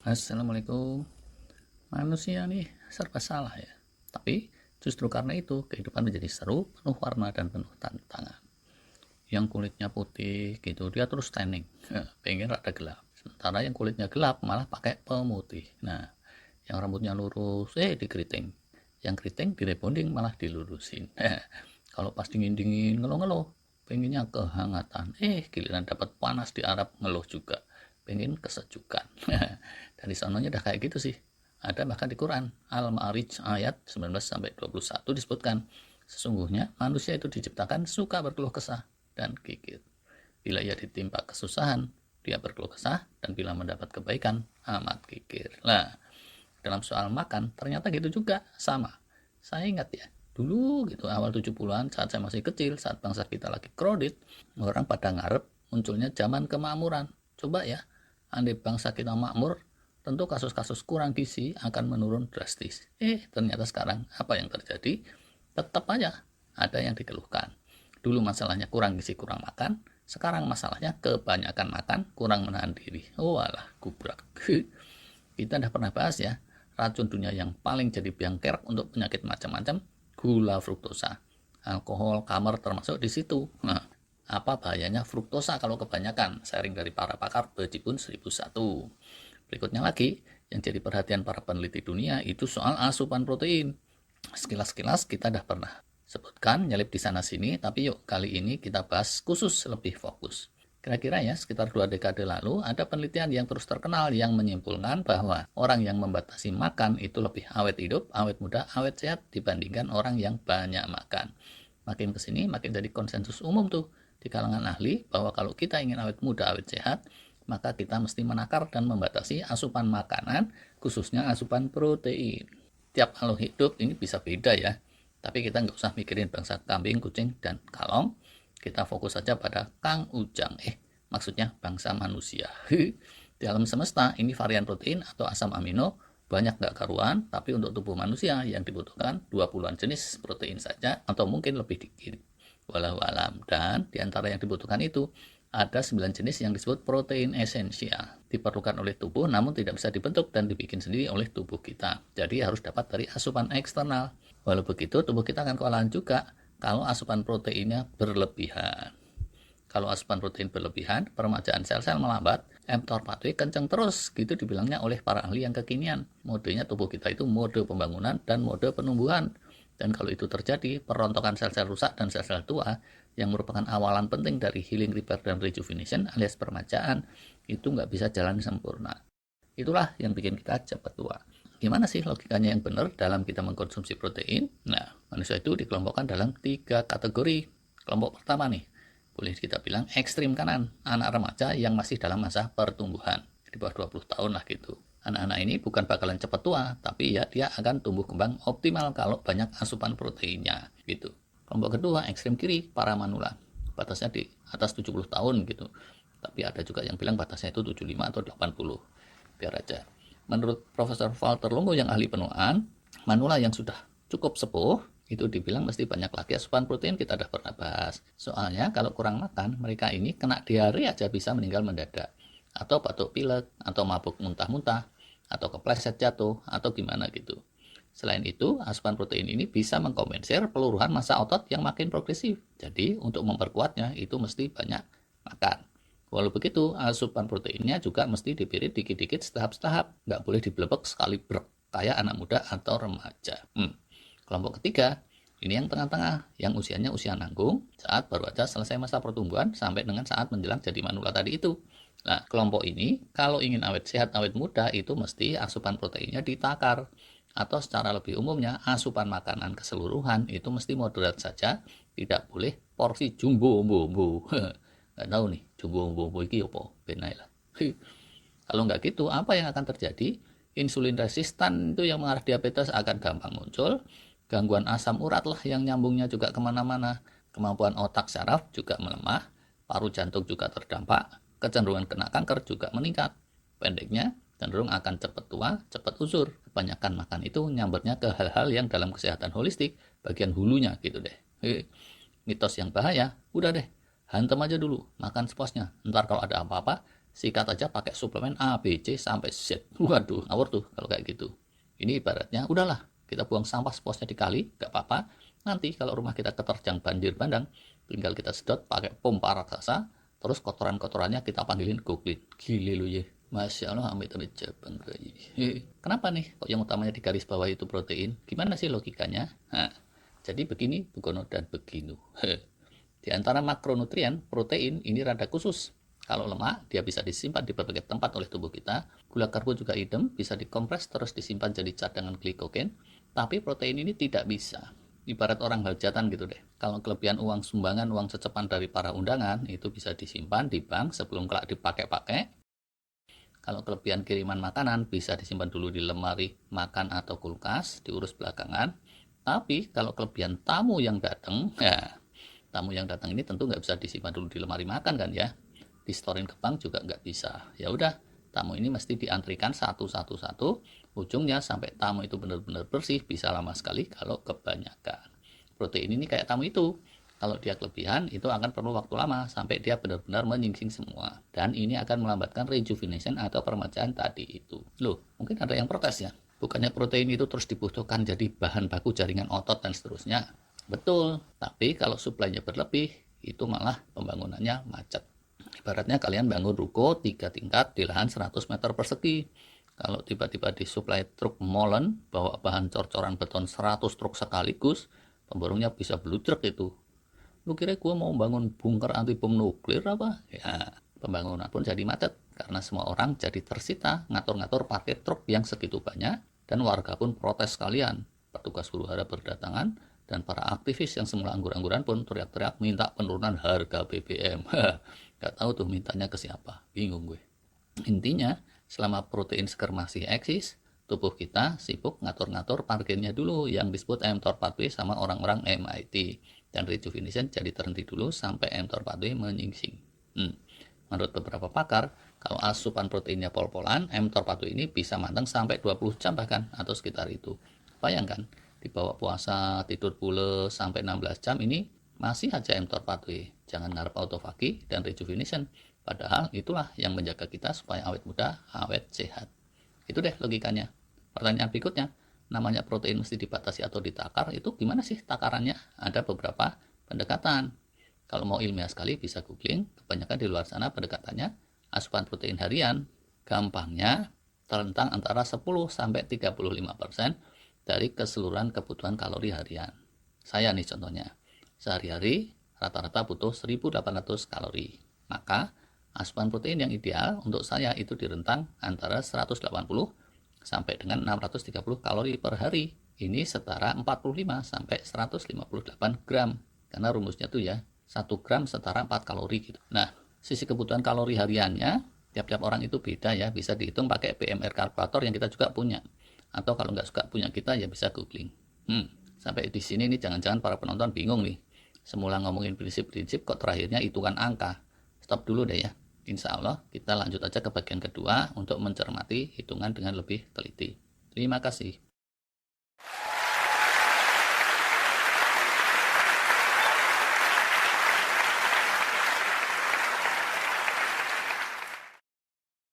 Assalamualaikum. Manusia nih serba salah ya. Tapi justru karena itu kehidupan menjadi seru, penuh warna dan penuh tantangan. Yang kulitnya putih gitu dia terus tanning, pengen rada gelap. Sementara yang kulitnya gelap malah pakai pemutih. Nah, yang rambutnya lurus dikeriting. Yang keriting direbonding malah dilurusin. Kalau pas dingin-dingin ngeluh-ngeluh, pengennya kehangatan. Giliran dapat panas di Arab ngeluh juga. Pengen kesejukan. Dari sononya udah kayak gitu sih. Ada bahkan di Quran, Al-Ma'arij ayat 19 sampai 21 disebutkan, sesungguhnya manusia itu diciptakan suka berkeluh kesah dan kikir. Bila ia ditimpa kesusahan, dia berkeluh kesah, dan bila mendapat kebaikan, amat kikir. Nah, dalam soal makan, ternyata gitu juga, sama. Saya ingat ya, dulu gitu awal 70-an saat saya masih kecil, saat bangsa kita lagi kredit, orang pada ngarep munculnya zaman kemakmuran. Coba ya, andai bangsa kita makmur, tentu kasus-kasus kurang gizi akan menurun drastis. Ternyata sekarang apa yang terjadi? Tetap aja ada yang dikeluhkan. Dulu masalahnya kurang gizi, kurang makan. Sekarang masalahnya kebanyakan makan, kurang menahan diri. Oh alah, gubrak. Kita udah pernah bahas ya, racun dunia yang paling jadi biang kerok untuk penyakit macam-macam, gula fruktosa. Alkohol, kamar termasuk di situ. Nah, apa bahayanya fruktosa kalau kebanyakan? Sharing dari para pakar Bejibun 1001. Berikutnya lagi, yang jadi perhatian para peneliti dunia itu soal asupan protein. Sekilas-sekilas kita udah pernah sebutkan, nyelip di sana-sini, tapi yuk kali ini kita bahas khusus lebih fokus. Kira-kira ya, sekitar 2 dekade lalu, ada penelitian yang terus terkenal yang menyimpulkan bahwa orang yang membatasi makan itu lebih awet hidup, awet muda, awet sehat dibandingkan orang yang banyak makan. Makin kesini, makin jadi konsensus umum tuh di kalangan ahli bahwa kalau kita ingin awet muda, awet sehat, maka kita mesti menakar dan membatasi asupan makanan, khususnya asupan protein. Tiap makhluk hidup ini bisa beda ya, tapi kita nggak usah mikirin bangsa kambing, kucing, dan kalong. Kita fokus saja pada Kang Ujang, maksudnya bangsa manusia. Di alam semesta, ini varian protein atau asam amino banyak nggak karuan, tapi untuk tubuh manusia yang dibutuhkan 20-an jenis protein saja, atau mungkin lebih dikit. Walau alam, dan di antara yang dibutuhkan itu, ada 9 jenis yang disebut protein esensial. Diperlukan oleh tubuh namun tidak bisa dibentuk dan dibikin sendiri oleh tubuh kita. Jadi harus dapat dari asupan eksternal. Walau begitu, tubuh kita akan kewalahan juga kalau asupan proteinnya berlebihan. Kalau asupan protein berlebihan, peremajaan sel-sel melambat, mTOR pathway kenceng terus, gitu dibilangnya oleh para ahli yang kekinian. Modenya tubuh kita itu mode pembangunan dan mode penumbuhan. Dan kalau itu terjadi, perontokan sel-sel rusak dan sel-sel tua yang merupakan awalan penting dari healing, repair, dan rejuvenation alias permajaan itu nggak bisa jalan sempurna. Itulah yang bikin kita cepat tua. Gimana sih logikanya yang benar dalam kita mengkonsumsi protein? Nah, manusia itu dikelompokkan dalam 3 kategori. Kelompok pertama nih, boleh kita bilang ekstrim kanan, anak remaja yang masih dalam masa pertumbuhan. Di bawah 20 tahun lah gitu. Anak-anak ini bukan bakalan cepat tua, tapi ya dia akan tumbuh kembang optimal kalau banyak asupan proteinnya gitu. Kelompok kedua, ekstrem kiri, para manula. Batasnya di atas 70 tahun gitu. Tapi ada juga yang bilang batasnya itu 75 atau 80. Biar aja. Menurut Profesor Walter Longo yang ahli penuaan, manula yang sudah cukup sepuh itu dibilang mesti banyak lagi asupan protein, kita udah pernah bahas. Soalnya kalau kurang makan, mereka ini kena diare aja bisa meninggal mendadak. Atau batuk pilek, atau mabuk muntah-muntah, atau kepleset jatuh, atau gimana gitu. Selain itu, asupan protein ini bisa mengkompensir peluruhan massa otot yang makin progresif. Jadi, untuk memperkuatnya itu mesti banyak makan. Walau begitu, asupan proteinnya juga mesti dipirit dikit-dikit setahap-setahap. Nggak boleh diblebek sekali brek, kayak anak muda atau remaja. Kelompok ketiga, ini yang tengah-tengah, yang usianya usia nanggung, saat baru aja selesai masa pertumbuhan sampai dengan saat menjelang jadi manula tadi itu. Nah, kelompok ini kalau ingin awet sehat, awet muda itu mesti asupan proteinnya ditakar. Atau secara lebih umumnya, asupan makanan keseluruhan itu mesti moderat saja, tidak boleh porsi jumbo-bombo. Nggak tahu nih, jumbo-bombo ini apa? Benai lah. Kalau nggak gitu, apa yang akan terjadi? Insulin resistan itu yang mengarah diabetes akan gampang muncul. Gangguan asam urat lah yang nyambungnya juga kemana-mana. Kemampuan otak saraf juga melemah. Paru jantung juga terdampak. Kecenderungan kena kanker juga meningkat. Pendeknya, cenderung akan cepat tua, cepat usur. Kebanyakan makan itu nyambernya ke hal-hal yang dalam kesehatan holistik, bagian hulunya gitu deh. Mitos yang bahaya, udah deh, hantem aja dulu, makan sepuasnya. Ntar kalau ada apa-apa, sikat aja pakai suplemen A, B, C, sampai Z. Waduh, ngawur tuh kalau kayak gitu. Ini ibaratnya, udahlah, kita buang sampah sepuasnya di kali, gak apa-apa. Nanti kalau rumah kita keterjang banjir bandang, tinggal kita sedot pakai pompa raksasa, terus kotoran-kotorannya kita panggilin GoClean. Gile lu ya. Masya Allah, amit-amit jabang. Kenapa nih kok yang utamanya di garis bawah itu protein? Gimana sih logikanya? Nah, jadi begini, Bukono dan Beginu. Di antara makronutrien, protein ini rada khusus. Kalau lemak, dia bisa disimpan di berbagai tempat oleh tubuh kita. Gula karbo juga idem, bisa dikompres terus disimpan jadi cadangan glikogen. Tapi protein ini tidak bisa. Ibarat orang hajatan gitu deh. Kalau kelebihan uang sumbangan, uang cecepan dari para undangan, itu bisa disimpan di bank sebelum kelak dipakai-pakai. Kalau kelebihan kiriman makanan, bisa disimpan dulu di lemari makan atau kulkas, diurus belakangan. Tapi kalau kelebihan tamu yang datang, ya tamu yang datang ini tentu nggak bisa disimpan dulu di lemari makan kan ya, di storein ke bank juga nggak bisa. Ya udah, tamu ini mesti diantrikan satu-satu, ujungnya sampai tamu itu benar-benar bersih bisa lama sekali kalau kebanyakan. Protein ini kayak tamu itu, kalau dia kelebihan itu akan perlu waktu lama sampai dia benar-benar menyingsing semua, dan ini akan melambatkan rejuvenation atau permajaan tadi itu. Loh, mungkin ada yang protes ya, bukannya protein itu terus dibutuhkan jadi bahan baku jaringan otot dan seterusnya. Betul, tapi kalau suplainya berlebih, itu malah pembangunannya macet. Ibaratnya kalian bangun ruko 3 tingkat di lahan 100 meter persegi. Kalau tiba-tiba disuplai truk molen, bawa bahan cor-coran beton 100 truk sekaligus, pemborongnya bisa bludrek itu. Lu kira gue mau bangun bunker anti bom nuklir apa? Ya, pembangunan pun jadi macet, karena semua orang jadi tersita ngatur-ngatur parkir truk yang segitu banyak, dan warga pun protes sekalian. Petugas huru-hara berdatangan, dan para aktivis yang semula anggur-angguran pun teriak-teriak minta penurunan harga BBM. Gak tahu tuh mintanya ke siapa, bingung gue. Intinya, selama protein seger masih eksis, tubuh kita sibuk ngatur-ngatur parkirnya dulu yang disebut mTOR pathway sama orang-orang MIT. Dan rejuvenation jadi terhenti dulu sampai mTOR pathway menyingsing. Menurut beberapa pakar, kalau asupan proteinnya pol-polan, mTOR pathway ini bisa matang sampai 20 jam bahkan, atau sekitar itu. Bayangkan, di bawah puasa, tidur pules sampai 16 jam ini masih aja mTOR pathway. Jangan ngarep autofagi dan rejuvenation. Padahal itulah yang menjaga kita supaya awet muda, awet sehat. Itu deh logikanya. Pertanyaan berikutnya, namanya protein mesti dibatasi atau ditakar, itu gimana sih takarannya? Ada beberapa pendekatan. Kalau mau ilmiah sekali bisa googling, kebanyakan di luar sana pendekatannya asupan protein harian. Gampangnya terentang antara 10-35% dari keseluruhan kebutuhan kalori harian. Saya nih contohnya, sehari-hari rata-rata butuh 1800 kalori. Maka asupan protein yang ideal untuk saya itu di rentang antara 180 sampai dengan 630 kalori per hari. Ini setara 45 sampai 158 gram. Karena rumusnya tuh ya, 1 gram setara 4 kalori gitu. Nah, sisi kebutuhan kalori hariannya tiap-tiap orang itu beda ya, bisa dihitung pakai BMR kalkulator yang kita juga punya. Atau kalau nggak suka punya kita ya bisa googling. Sampai di sini nih jangan-jangan para penonton bingung nih. Semula ngomongin prinsip-prinsip kok terakhirnya hitungan angka. Stop dulu deh ya. Insya Allah kita lanjut aja ke bagian kedua untuk mencermati hitungan dengan lebih teliti. Terima kasih.